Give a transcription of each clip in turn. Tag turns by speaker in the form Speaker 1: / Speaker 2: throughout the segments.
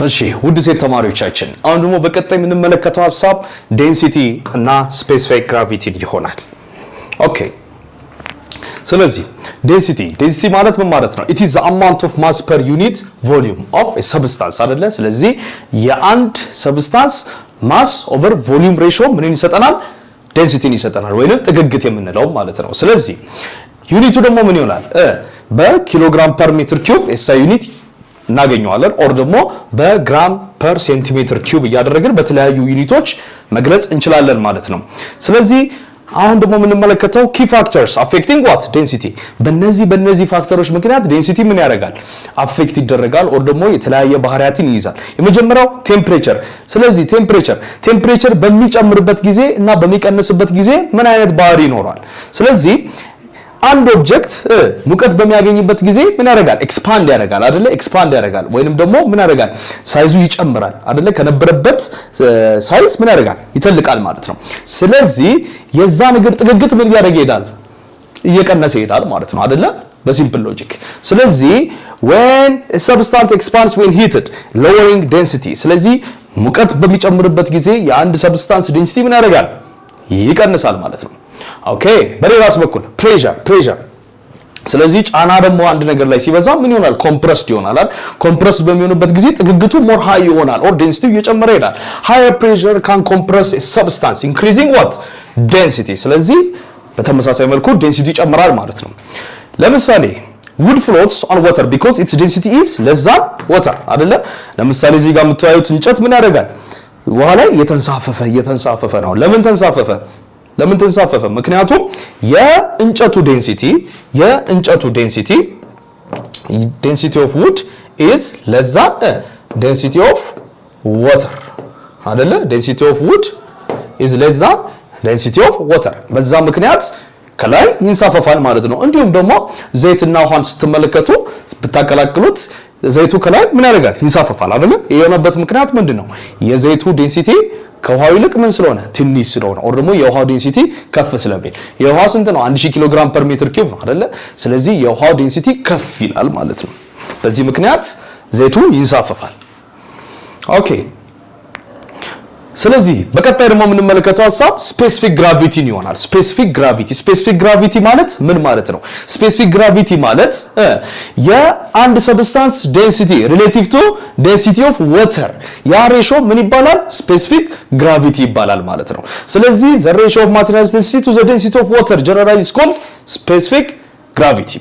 Speaker 1: እሺ ውድ ሴት ተማሪዎቻችን አሁን ደግሞ በቀጣይ የምንመለከተው ሐሳብ ዴንሲቲ እና ስፔሲፊክ ግራቪቲ ይሆናል። ኦኬ ስለዚህ ዴንሲቲ ማለት ምን ማለት ነው? it is the amount of mass per unit volume of a substance አይደለ? ስለዚህ የአንድ ሰብስታንስ ማስ ኦቨር ቮሊዩም ሬሽዮ ምን ይሰጠናል? ዴንሲቲን ይሰጠናል ወይንም ጥግግት የምንለው ማለት ነው። ስለዚህ ዩኒቱ ደግሞ ምን ይሆናል? በኪሎግራም ፐር ሜትር ኪዩብ ኤስአይ ዩኒት እናገኘዋለን ኦር ደግሞ በግራም ፐር ሴንቲሜትር ኪዩብ እያደረግን በተለያዩ ዩኒቶች መግለጽ እንችላለን ማለት ነው። ስለዚህ አሁን ደግሞ የምንመለከተው ኪ ፋክተርስ አፌክቲንግ ዋት ዴንሲቲ። በእነዚህ ፋክተሮች ምክንያት ዴንሲቲ ምን ያደርጋል? አፌክት ይደረጋል ኦር ደግሞ የተለያየ ባህሪያትን ይይዛል። የመጀመሪያው ቴምፕሬቸር። ስለዚህ ቴምፕሬቸር በሚጨምርበት ጊዜ እና በሚቀንስበት ጊዜ ምን አይነት ባህሪ ይኖራል? ስለዚህ አንድ ኦብጀክት ሙቀት በሚያገኝበት ጊዜ ምን ያደርጋል? ኤክስፓንድ ያደርጋል አይደለ? ኤክስፓንድ ያደርጋል ወይንም ደግሞ ምን ያደርጋል? ሳይዙ ይጨምራል አይደለ? ከነበረበት ሳይዝ ምን ያደርጋል? ይተልቃል ማለት ነው። ስለዚህ የዛ ነገር ጥግግት ምን ያደርግ ይሄዳል? እየቀነሰ ይሄዳል ማለት ነው አይደለ? በሲምፕል ሎጂክ። ስለዚህ when a substance expands when heated lowering density ስለዚህ ሙቀት በሚጨምርበት ጊዜ የአንድ ሰብስታንስ ዴንሲቲ ምን ያደርጋል? ይቀንሳል ማለት ነው። ኦኬ በሌላስ በኩል ፕሬሸር ስለዚህ ጫና ደግሞ አንድ ነገር ላይ ሲበዛ ምን ይሆናል? ኮምፕረስድ ይሆናል። ኮምፕረስድ በሚሆንበት ጊዜ ጥግግቱ ሞር ሃይ ይሆናል ኦር ዴንሲቲው እየጨመረ ይሄዳል። ሃየር ፕሬሸር ካን ኮምፕረስ ኤ ሰብስታንስ ኢንክሪዚንግ ዋት ዴንሲቲ። ስለዚህ በተመሳሳይ መልኩ ዴንሲቲ ይጨምራል ማለት ነው። ለምሳሌ wood floats on water because its density is less than water አይደለ? ለምሳሌ እዚህ ጋር የምታዩት እንጨት ምን ያደርጋል? ውሃ ላይ እየተንሳፈፈ ነው። ለምን ተንሳፈፈ? ምክንያቱም የእንጨቱ density of wood is less than density of water አይደለ? density of wood is less than density of water በዛ ምክንያት ከላይ ይንሳፈፋል ማለት ነው። እንዲሁም ደግሞ ዘይትና ውሃን ስትመለከቱ ብታቀላቅሉት ዘይቱ ከላይ ምን ያደርጋል? ይንሳፈፋል አይደለ? የሆነበት ምክንያት ምንድነው? የዘይቱ ዴንሲቲ ከውሃው ይልቅ ምን ስለሆነ? ትንሽ ስለሆነ ኦር ደግሞ የውሃው ዴንሲቲ ከፍ ስለሚል። የውሃ ስንት ነው? 1000 ኪሎ ግራም ፐር ሜትር ኪዩብ ነው አይደለ? ስለዚህ የውሃው ዴንሲቲ ከፍ ይላል ማለት ነው። በዚህ ምክንያት ዘይቱ ይንሳፈፋል። ኦኬ ስለዚህ በቀጣይ ደግሞ የምንመለከተው ሐሳብ ስፔሲፊክ ግራቪቲን ይሆናል። ስፔሲፊክ ግራቪቲ ማለት ምን ማለት ነው? ስፔሲፊክ ግራቪቲ ማለት የአንድ ሰብስታንስ ዴንሲቲ ሪሌቲቭ ቱ ዴንሲቲ ኦፍ ዋተር ያ ሬሽዮ ምን ይባላል? ስፔሲፊክ ግራቪቲ ይባላል ማለት ነው። ስለዚህ the ratio of material density to the density of water generally is called specific ግራቪቲ።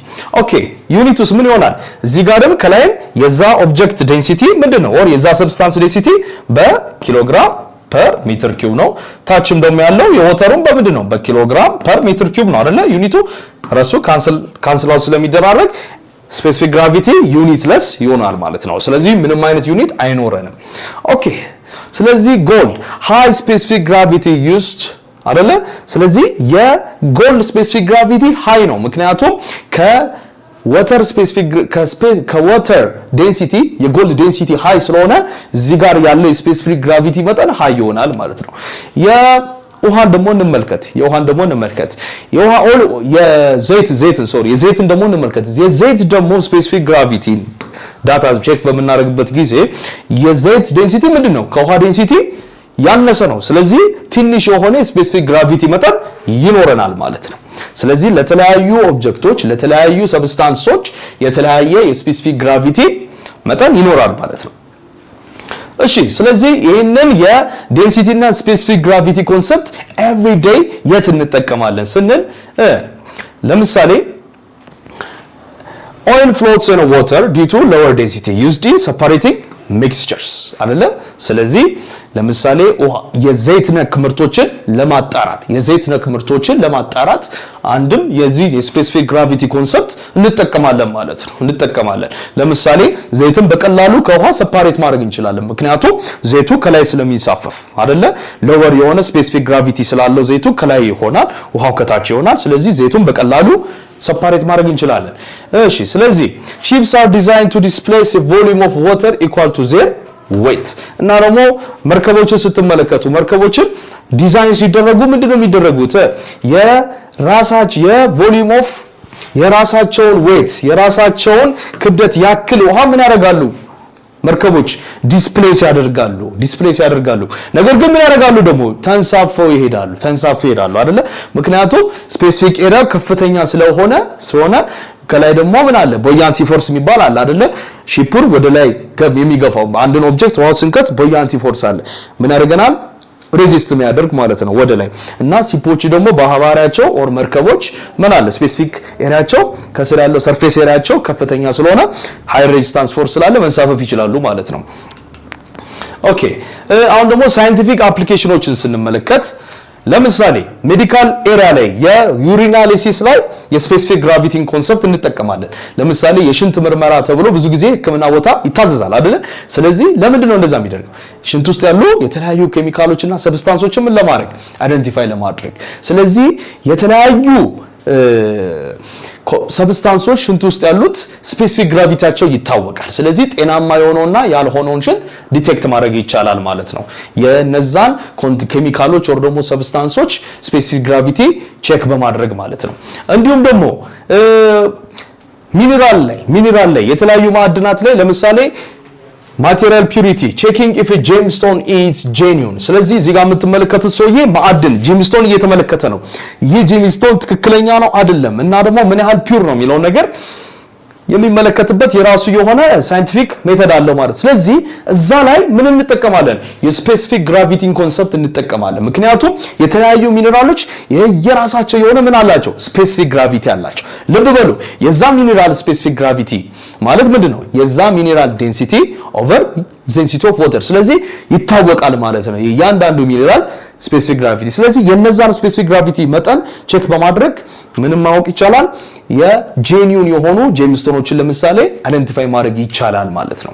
Speaker 1: ኦኬ ዩኒቱስ ምን ይሆናል? እዚህ ጋርም ከላይም የዛ ኦብጀክት ዴንሲቲ ምንድነው? ኦር የዛ ሰብስታንስ ዴንሲቲ በኪሎግራም ፐር ሜትር ኪዩብ ነው። ታችም ደግሞ ያለው የወተሩም በምንድነው? በኪሎግራም ፐር ሜትር ኪዩብ ነው አይደለ? ዩኒቱ ረሱ ካንስል አውት ስለሚደራረግ ስፔሲፊክ ግራቪቲ ዩኒትለስ ይሆናል ማለት ነው። ስለዚህ ምንም አይነት ዩኒት አይኖረንም። ኦኬ ስለዚህ ጎልድ ሃይ ስፔሲፊክ ግራቪቲ ዩዝድ አይደለ? ስለዚህ የጎልድ ስፔሲፊክ ግራቪቲ ሃይ ነው። ምክንያቱም ከወተር ዴንሲቲ የጎልድ ዴንሲቲ ሃይ ስለሆነ እዚህ ጋር ያለው የስፔሲፊክ ግራቪቲ መጠን ሃይ ይሆናል ማለት ነው። የውሃን ደግሞ እንመልከት። የዘይትን ደግሞ እንመልከት። የዘይት ደግሞ ስፔሲፊክ ግራቪቲ ዳታ ቼክ በምናደርግበት ጊዜ የዘይት ዴንሲቲ ምንድነው? ከውሃ ዴንሲቲ ያነሰ ነው። ስለዚህ ትንሽ የሆነ ስፔሲፊክ ግራቪቲ መጠን ይኖረናል ማለት ነው። ስለዚህ ለተለያዩ ኦብጀክቶች ለተለያዩ ሰብስታንሶች የተለያየ የስፔሲፊክ ግራቪቲ መጠን ይኖራል ማለት ነው። እሺ ስለዚህ ይሄንን የዴንሲቲ እና ስፔሲፊክ ግራቪቲ ኮንሰፕት ኤቭሪ ዴይ የት እንጠቀማለን ስንል ለምሳሌ oil floats in water due to lower density used in separating mixtures አይደለ? ስለዚህ ለምሳሌ የዘይት ነክ ምርቶችን ለማጣራት አንድም የዚህ የስፔሲፊክ ግራቪቲ ኮንሰፕት እንጠቀማለን ማለት ነው። ለምሳሌ ዘይትን በቀላሉ ከውሃ ሰፓሬት ማድረግ እንችላለን። ምክንያቱም ዘይቱ ከላይ ስለሚንሳፈፍ አይደለ? ሎወር የሆነ ስፔሲፊክ ግራቪቲ ስላለው ዘይቱ ከላይ ይሆናል፣ ውሃው ከታች ይሆናል። ስለዚህ ዘይቱን በቀላሉ ሰፓሬት ማድረግ እንችላለን። እሺ ስለዚህ ships are designed to displace a volume of water equal to their weight እና ደግሞ መርከቦችን ስትመለከቱ መርከቦችን ዲዛይን ሲደረጉ ምንድነው የሚደረጉት? የቮሊዩም ኦፍ የራሳቸውን ዌት የራሳቸውን ክብደት ያክል ውሃ ምን ያደርጋሉ? መርከቦች ዲስፕሌስ ያደርጋሉ ነገር ግን ምን ያደርጋሉ ደግሞ ተንሳፈው ይሄዳሉ አይደለ ምክንያቱም ስፔሲፊክ ኤሪያ ከፍተኛ ስለሆነ ከላይ ደግሞ ምን አለ ቦያንሲ ፎርስ የሚባል አለ አይደለ ሺፑን ወደ ላይ የሚገፋው አንድን ኦብጀክት ዋው ስንከት ቦያንሲ ፎርስ አለ ምን ያደርገናል ሬዚስት የሚያደርግ ማለት ነው ወደ ላይ እና ሲፖች ደግሞ በሐዋሪያቸው ኦር መርከቦች ምን አለ ስፔሲፊክ ኤሪያቸው ከስር ያለው ሰርፌስ ኤሪያቸው ከፍተኛ ስለሆነ ሃይ ሬዚስታንስ ፎርስ ስላለ መንሳፈፍ ይችላሉ ማለት ነው ኦኬ አሁን ደግሞ ሳይንቲፊክ አፕሊኬሽኖችን ስንመለከት ለምሳሌ ሜዲካል ኤሪያ ላይ የዩሪናሊሲስ ላይ የስፔሲፊክ ግራቪቲን ኮንሰፕት እንጠቀማለን ለምሳሌ የሽንት ምርመራ ተብሎ ብዙ ጊዜ ህክምና ቦታ ይታዘዛል አይደል ስለዚህ ለምንድን ነው እንደዛ የሚደረገው ሽንት ውስጥ ያሉ የተለያዩ ኬሚካሎችና ሰብስታንሶችን ምን ለማድረግ አይደንቲፋይ ለማድረግ ስለዚህ የተለያዩ ሰብስታንሶች ሽንት ውስጥ ያሉት ስፔሲፊክ ግራቪቲያቸው ይታወቃል ስለዚህ ጤናማ የሆነውና ያልሆነውን ሽንት ዲቴክት ማድረግ ይቻላል ማለት ነው የነዛን ኬሚካሎች ወር ደግሞ ሰብስታንሶች ስፔሲፊክ ግራቪቲ ቼክ በማድረግ ማለት ነው እንዲሁም ደግሞ ሚኒራል ላይ የተለያዩ ማዕድናት ላይ ለምሳሌ ማቴሪያል ፒዩሪቲ ቼኪንግ ኢፍ ጄምስቶን ኢዝ ጄኒዩን ስለዚህ እዚህ ጋር የምትመለከቱት ሰውዬ ማዕድን ጄምስቶን እየተመለከተ ነው ይህ ጄምስቶን ትክክለኛ ነው አይደለም እና ደግሞ ምን ያህል ፒዩር ነው የሚለው ነገር የሚመለከትበት የራሱ የሆነ ሳይንቲፊክ ሜተድ አለው ማለት ስለዚህ እዛ ላይ ምን እንጠቀማለን የስፔሲፊክ ግራቪቲን ኮንሰፕት እንጠቀማለን ምክንያቱም የተለያዩ ሚነራሎች የራሳቸው የሆነ ምን አላቸው ስፔሲፊክ ግራቪቲ አላቸው ልብ በሉ የዛ ሚነራል ስፔሲፊክ ግራቪቲ ማለት ምንድነው የዛ ሚነራል ዴንሲቲ ኦቨር ዴንሲቲ ኦፍ ዋተር ስለዚህ ይታወቃል ማለት ነው ያንዳንዱ ሚነራል ስፔሲፊክ ግራቪቲ ስለዚህ የነዛን ስፔሲፊክ ግራቪቲ መጠን ቼክ በማድረግ ምንም ማወቅ ይቻላል የጄኒዩን የሆኑ ጄምስቶኖችን ለምሳሌ አይደንቲፋይ ማድረግ ይቻላል ማለት ነው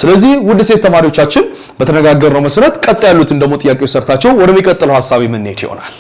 Speaker 1: ስለዚህ ውድ ሴት ተማሪዎቻችን በተነጋገርነው መሰረት ቀጥ ያሉትን ደግሞ ጥያቄዎች ሰርታችሁ ወደሚቀጥለው ሐሳብ የምንሄድ ይሆናል